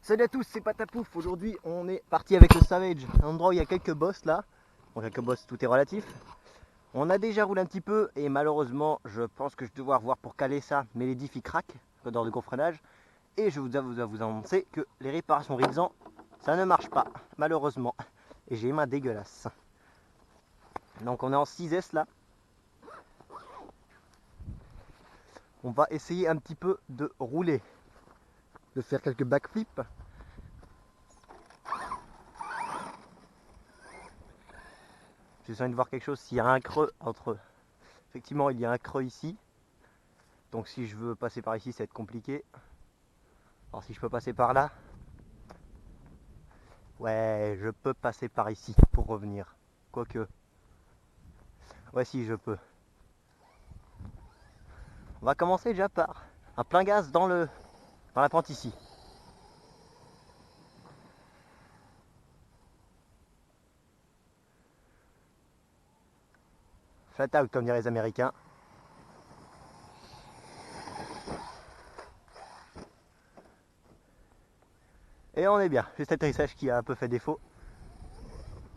Salut à tous, c'est Patapouf. Aujourd'hui, on est parti avec le Savage, un endroit où il y a quelques bosses là. Bon, quelques bosses, tout est relatif. On a déjà roulé un petit peu et malheureusement, je pense que je vais devoir voir pour caler ça. Mais les diffs ils craquent, l'odeur de gros-freinage. Et je vous annoncer que les réparations Rilsan, ça ne marche pas, malheureusement. Et j'ai les mains dégueulasses. Donc on est en 6S là. On va essayer un petit peu de rouler, de faire quelques backflips. J'essaie de voir quelque chose s'il y a un creux entre eux. Effectivement, il y a un creux ici. Donc si je veux passer par ici, ça va être compliqué. Alors si je peux passer par là. Ouais, je peux passer par ici pour revenir. Quoique. Ouais, si, je peux. On va commencer déjà par un plein gaz dans la pente ici. Flat out comme diraient les Américains. Et on est bien. Juste l'atterrissage qui a un peu fait défaut.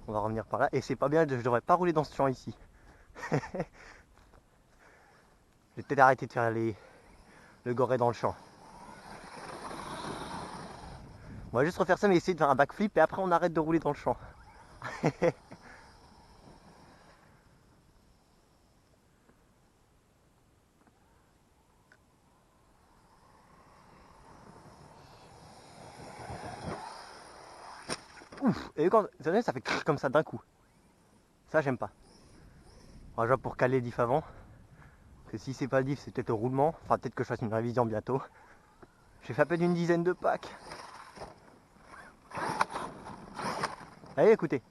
On va revenir par là. Et c'est pas bien, je devrais pas rouler dans ce champ ici. Je vais peut-être arrêter de faire le goré dans le champ. On va juste refaire ça mais essayer de faire un backflip et après on arrête de rouler dans le champ. Ouf. Et quand ça fait comme ça d'un coup. Ça j'aime pas. Alors, je vois pour caler le diff avant. Que si c'est pas le diff, c'est peut-être au roulement. Enfin peut-être que je fasse une révision bientôt. J'ai fait à peine une dizaine de packs. Allez écoutez.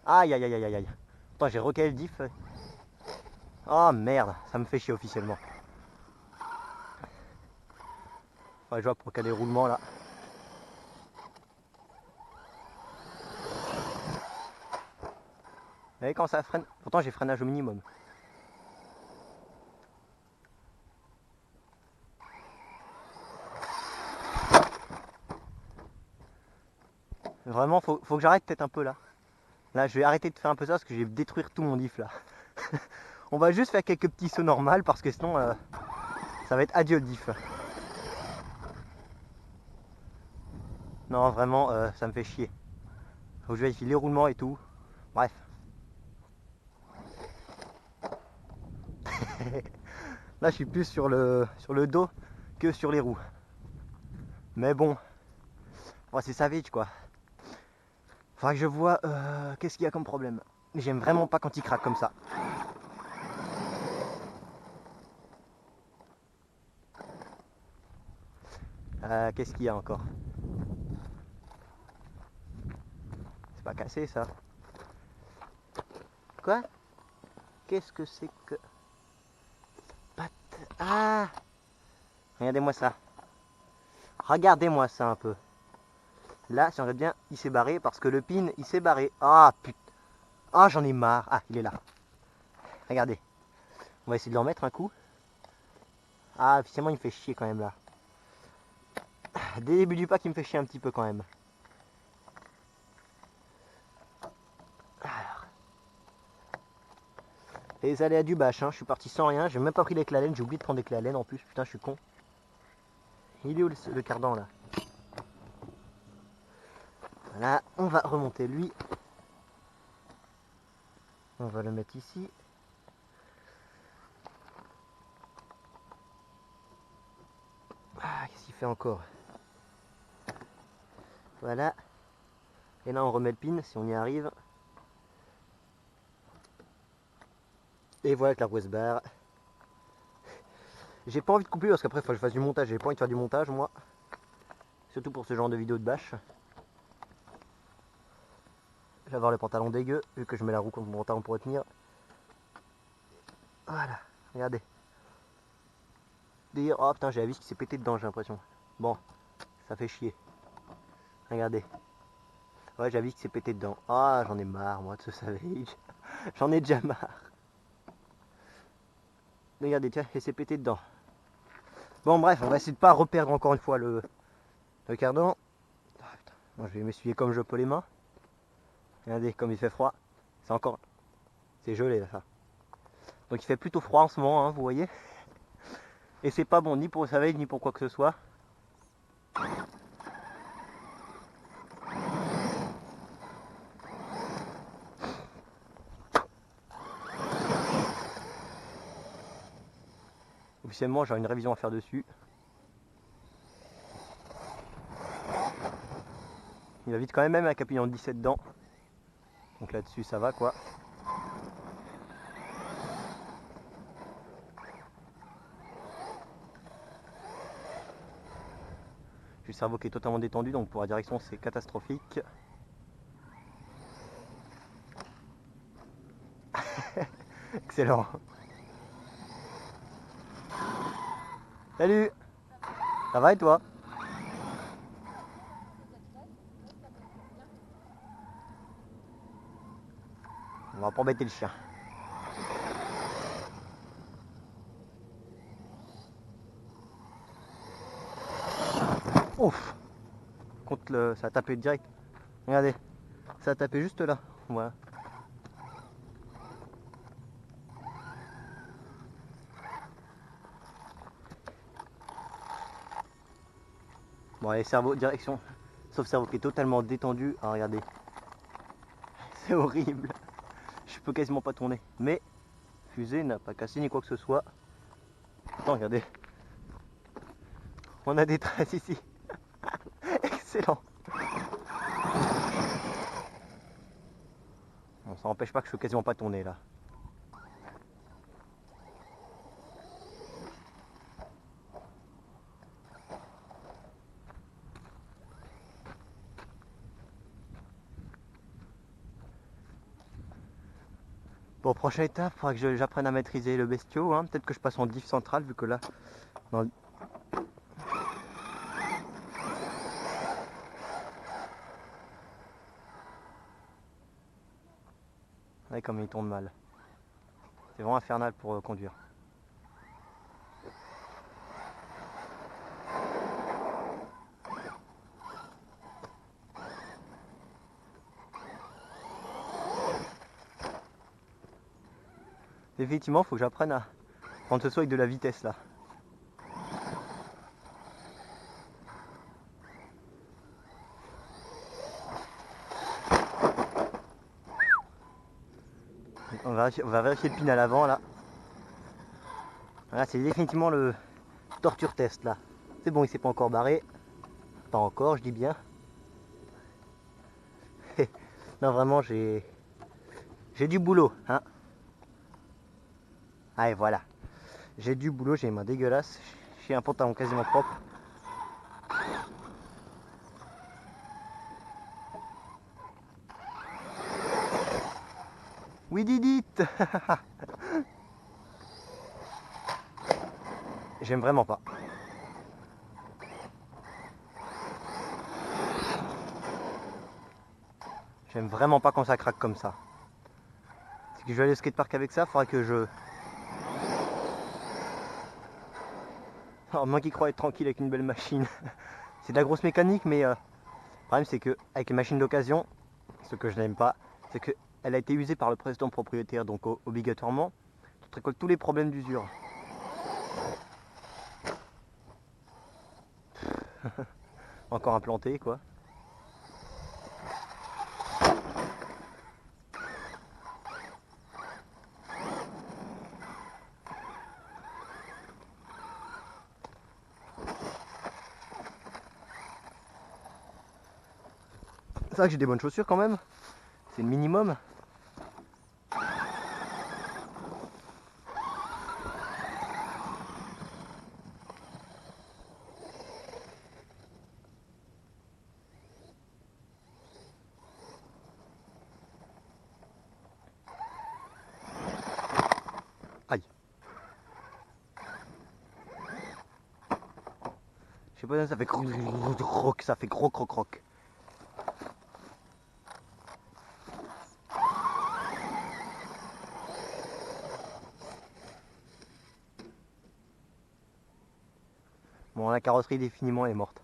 Aïe aïe aïe aïe aïe. Attends, j'ai recalé le diff. Oh merde, ça me fait chier officiellement. Ouais, je vois pour caler le roulement là. Vous voyez quand ça freine. Pourtant j'ai freinage au minimum. Vraiment, faut que j'arrête peut-être un peu là. Là, je vais arrêter de faire un peu ça parce que je vais détruire tout mon diff là. On va juste faire quelques petits sauts normaux parce que sinon ça va être adieu le diff. Non, vraiment, ça me fait chier. Faut que je vérifie les roulements et tout. Bref. Là, je suis plus sur le dos que sur les roues. Mais bon, ouais, c'est Savage quoi. Faudra que je vois qu'est-ce qu'il y a comme problème. J'aime vraiment pas quand il craque comme ça. Qu'est-ce qu'il y a encore? C'est pas cassé ça. Quoi? Qu'est-ce que c'est que... Ah! Regardez-moi ça. Regardez-moi ça un peu. Là, si on regarde bien, il s'est barré parce que le pin, il s'est barré. Ah, putain. Ah, j'en ai marre. Ah, il est là. Regardez. On va essayer de l'en mettre un coup. Ah, officiellement, il me fait chier quand même là. Dès le début du pack, il me fait chier un petit peu quand même. Alors. Les aléas du bâche, hein. Je suis parti sans rien. J'ai même pas pris les clés à laine. J'ai oublié de prendre les clés à laine en plus. Putain, je suis con. Il est où le cardan là? Voilà, on va remonter lui. On va le mettre ici. Ah, qu'est-ce qu'il fait encore? Voilà. Et là, on remet le pin si on y arrive. Et voilà avec la West Bar. J'ai pas envie de couper parce qu'après, il faut que je fasse du montage. J'ai pas envie de faire du montage, moi. Surtout pour ce genre de vidéo de bâche. Je vais avoir le pantalon dégueu, vu que je mets la roue contre mon pantalon pour retenir. Voilà, regardez. D'ailleurs, oh putain, j'ai la vis qui s'est pété dedans, j'ai l'impression. Bon, ça fait chier. Regardez. Ouais, j'ai la vis qui s'est pété dedans. Ah, j'en ai marre, moi, de ce Savage. J'en ai déjà marre. Regardez, tiens, il s'est pété dedans. Bon, bref, on va essayer de pas reperdre encore une fois le cardan. Bon, je vais m'essuyer comme je peux les mains. Regardez comme il fait froid. C'est encore... C'est gelé là ça. Donc il fait plutôt froid en ce moment, hein, vous voyez. Et c'est pas bon ni pour le Savage ni pour quoi que ce soit. Officiellement j'ai une révision à faire dessus. Il va vite quand même avec un pignon de 17 dents. Donc là-dessus ça va quoi. J'ai le cerveau qui est totalement détendu, donc pour la direction c'est catastrophique. Excellent. Salut. Ça va et toi? On va pas embêter le chien. Ouf. Contre le... Ça a tapé direct. Regardez. Ça a tapé juste là. Voilà. Bon allez, cerveau, direction. Sauf cerveau qui est totalement détendu. Ah regardez. C'est horrible. Je peux quasiment pas tourner. Mais fusée n'a pas cassé ni quoi que ce soit. Attends, regardez. On a des traces ici. Excellent. Bon, ça n'empêche pas que je peux quasiment pas tourner là. Bon, prochaine étape, il faudra que j'apprenne à maîtriser le bestiau. Hein. Peut-être que je passe en diff central vu que là... Dans... Ouais, comme il tourne mal. C'est vraiment infernal pour conduire. Effectivement, il faut que j'apprenne à prendre ce saut avec de la vitesse là. On va vérifier le pin à l'avant là. Voilà, c'est définitivement le torture test là. C'est bon, il s'est pas encore barré. Pas encore, je dis bien. Non, vraiment, j'ai du boulot. Hein. Allez, voilà. J'ai du boulot, j'ai les mains dégueulasses. J'ai un pantalon quasiment propre. We did it. J'aime vraiment pas. J'aime vraiment pas quand ça craque comme ça. Si je vais aller au skatepark avec ça, il faudrait que je... Alors, moi qui crois être tranquille avec une belle machine. C'est de la grosse mécanique, mais le problème c'est que avec les machines d'occasion, ce que je n'aime pas, c'est qu'elle a été usée par le précédent propriétaire, donc obligatoirement, tu te récoltes tous les problèmes d'usure. Encore implanté quoi. C'est vrai que j'ai des bonnes chaussures quand même. C'est le minimum. Aïe. Je sais pas, ça fait croc, ça fait croc croc croc. Bon, la carrosserie définitivement est morte.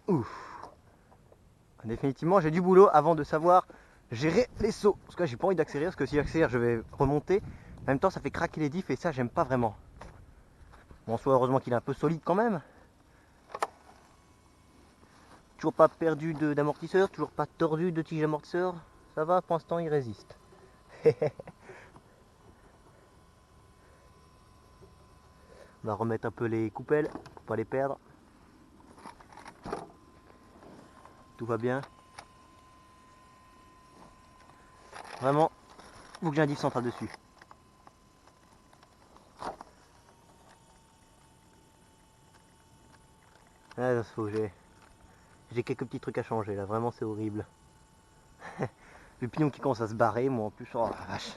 Ouf. Définitivement, j'ai du boulot avant de savoir gérer les sauts. Parce que là, j'ai pas envie d'accélérer, parce que si j'accélère, je vais remonter. En même temps, ça fait craquer les diffs et ça, j'aime pas vraiment. Bon, soit heureusement qu'il est un peu solide quand même. Toujours pas perdu d'amortisseur, toujours pas tordu de tige amortisseur. Ça va, pour l'instant, il résiste. On va remettre un peu les coupelles pour pas les perdre. Tout va bien. Vraiment, il faut que j'ai un diff central dessus. Ah, j'ai quelques petits trucs à changer là, vraiment c'est horrible. Le pignon qui commence à se barrer, moi en plus, oh la vache.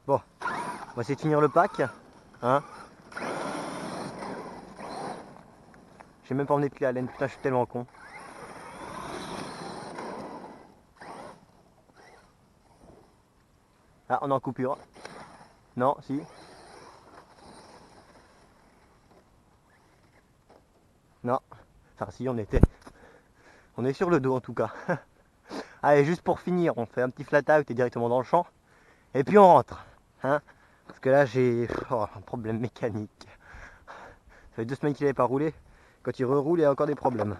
Bon, on va essayer de finir le pack. Hein, j'ai même pas emmené de clé à laine, putain je suis tellement con. Ah, on est en coupure. Non, si. Non. Enfin si, on était. On est sur le dos en tout cas. Allez, juste pour finir, on fait un petit flat out et directement dans le champ. Et puis on rentre. Hein, parce que là j'ai un problème mécanique. Ça fait 2 semaines qu'il n'avait pas roulé. Quand il reroule, il y a encore des problèmes.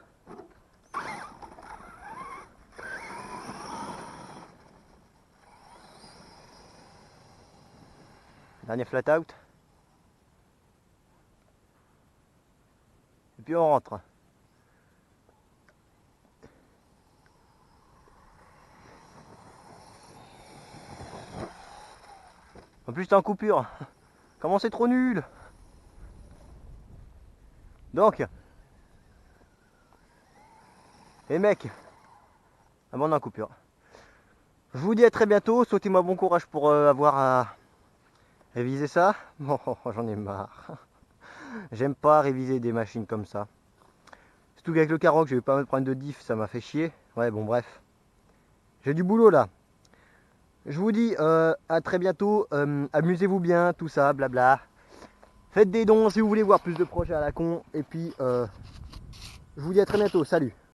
Dernier flat out. Et puis on rentre. En plus t'es en coupure. Comment c'est trop nul. Donc. Les mecs. Ah bon, on est en coupure. Je vous dis à très bientôt. Souhaitez-moi bon courage pour avoir à réviser ça. Bon, j'en ai marre. J'aime pas réviser des machines comme ça. Surtout qu'avec le Karoq, je vais pas me prendre de diff, ça m'a fait chier. Ouais, bon, bref. J'ai du boulot là. Je vous dis à très bientôt. Amusez-vous bien, tout ça, blabla. Faites des dons si vous voulez voir plus de projets à la con. Et puis, je vous dis à très bientôt. Salut.